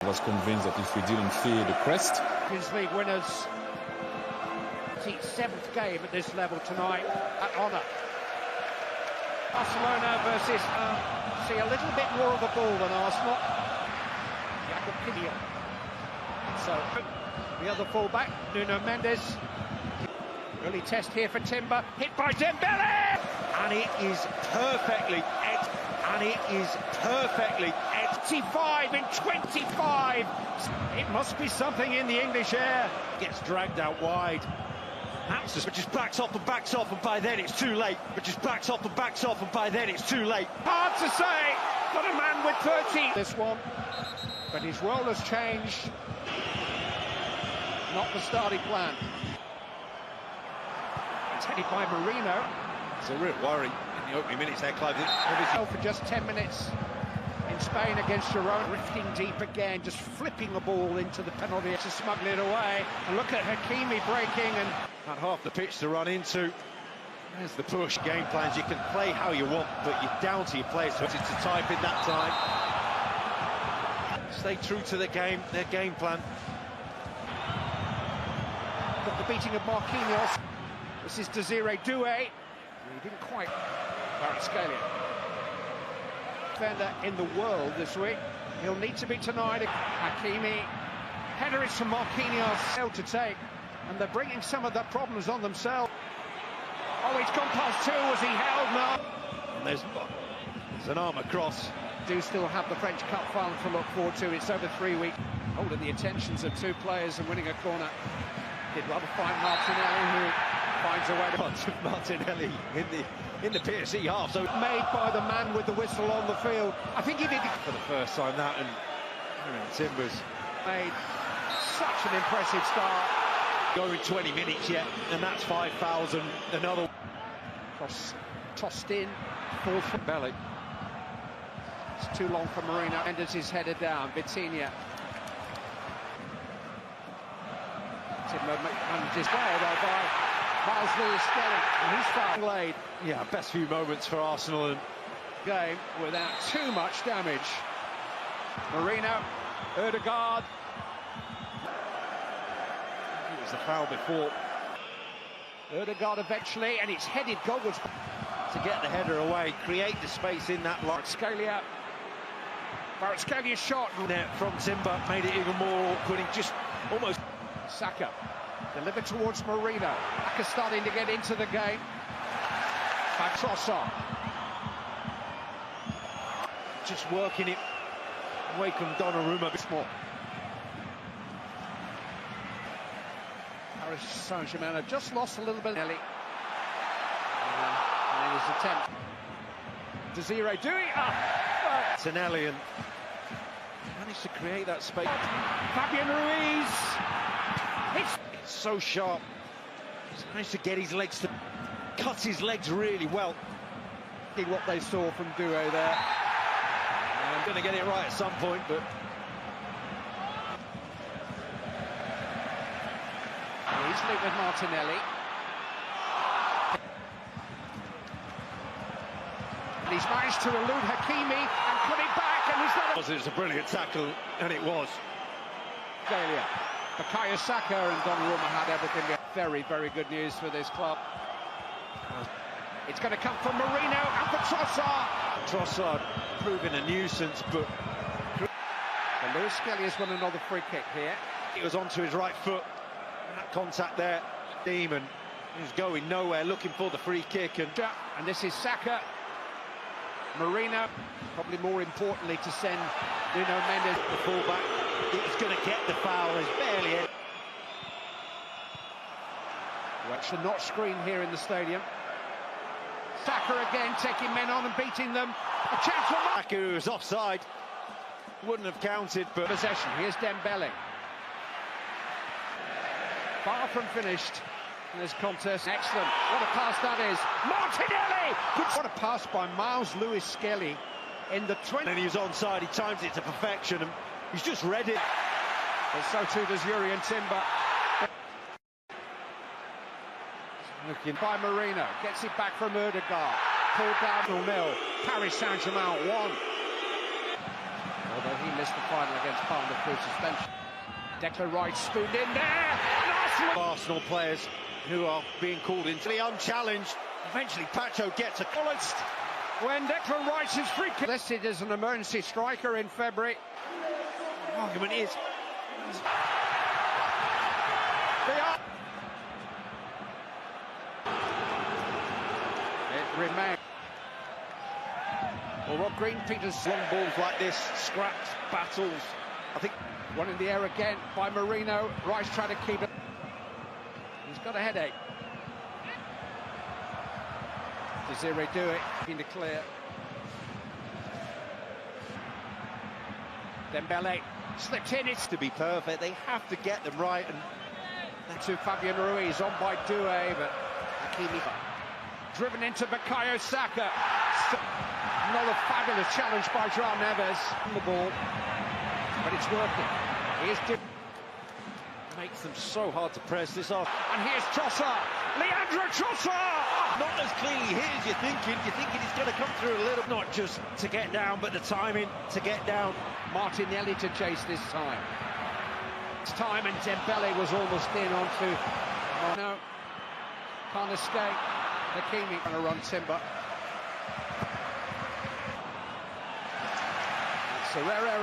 I was convinced that if we didn't fear the crest... Champions League winners. It's 7th game at this level tonight at Honour. Barcelona versus see a little bit more of the ball than Arsenal. So the other fullback, Nuno Mendes. Early test here for Timber, hit by Dembele, and it is perfectly. 85 in 25. It must be something in the English air. Gets dragged out wide. But just backs off, and by then it's too late. But just backs off, and by then it's too late. Hard to say, but a man with 30. This one, but his role has changed. Not the starting plan. It's headed by Marino. It's a real worry in the opening minutes there, Clive. For just 10 minutes in Spain against Girona. Drifting deep again, just flipping the ball into the penalty to smuggle it away. And look at Hakimi breaking and... Not half the pitch to run into. There's the push. Game plans, you can play how you want, but you're down to your players to type in that time. Stay true to the game, their game plan. Got the beating of Marquinhos. This is Desiree Doué. He didn't quite. Kvaratskhelia. Defender in the world this week. He'll need to be tonight. Hakimi. Header is from Marquinhos. Held to take. And they're bringing some of the problems on themselves. Oh, he's gone past two. Was he held? No. And there's an arm across. Do still have the French Cup final to look forward to. It's over 3 weeks. Holding the attentions of two players and winning a corner. Did rather find Martinelli, who finds a way to punch of Martinelli in the PSG half. So made by the man with the whistle on the field. I think he did it for the first time. That and Timbers made such an impressive start. Going 20 minutes yet, and that's 5,000. Another cross tossed in, fall from Belly. It's too long for Marino. Mendes is headed down. Vitinha. Timber manages well though by Miles Lewis-Skelly, and he's foul laid. Yeah, best few moments for Arsenal and game without too much damage. Marino, Ødegaard. It was the foul before. Ødegaard eventually, and it's headed goalwards to get the header away, create the space in that line. Kvaratskhelia shot from Timber made it even more awkward. He just almost. Saka delivered towards Marino. Saka starting to get into the game. By Trossard. Just working it away from Donnarumma a bit more. Paris Saint-Germain have just lost a little bit. Nelly. And his attempt. Desiree Doué. Tonelli and managed to create that space. Fabian Ruiz. It's so sharp. He's managed to get his legs to cut his legs really well. What they saw from Doué there. I'm going to get it right at some point, but he's linked with Martinelli. And he's managed to elude Hakimi and put it back, and he's not. It was a brilliant tackle, and it was. Failure. Bukayo Saka and Donnarumma had everything. Very, very good news for this club. It's going to come from Marino and for Trossard. Trossard proving a nuisance, but Lewis-Skelly has won another free kick here. It was onto his right foot. That contact there, Demon is going nowhere, looking for the free kick, and this is Saka. Marino, probably more importantly, to send Nuno Mendes, the fullback. He's going to get the foul. There's barely any. Watch the notch screen here in the stadium. Saka again taking men on and beating them. A chance for Saka, who was offside. Wouldn't have counted, but possession. Here's Dembele. Far from finished in this contest. Excellent. What a pass that is. Martinelli! What a pass by Miles Lewis-Skelly in the 20. And he's onside. He times it to perfection, and he's just read it. And so too does Yuri and Timber. Looking by Marino. Gets it back from Ødegaard. Pulled down 0-0. Paris Saint-Germain 1. although he missed the final against Palmer through suspension. Declan Rice spooned in there. Arsenal players who are being called into the unchallenged. Eventually, Pacho gets a Balanced when Declan Rice is free kick. Listed as an emergency striker in February. The argument is. It remains. Well, Rob Green-Peters. Long balls like this, scraps, battles. I think one in the air again by Marino. Rice trying to keep it. He's got a headache. Desiree do it, into clear. Dembele slipped in. It's to be perfect. They have to get them right. And to Fabian Ruiz, on by Doué, but Hakimi driven into Bukayo Saka. Another fabulous challenge by João Neves on the ball, but it's working. He is makes them so hard to press this off. And here's Trossard, Leandro Trossard! Not as clearly here as you're thinking. You're thinking he's going to come through a little. Not just to get down, but the timing to get down. Martinelli to chase this time. It's time, and Dembele was almost in onto. Oh no, can't escape. Hakimi going to run Timber. Serrero.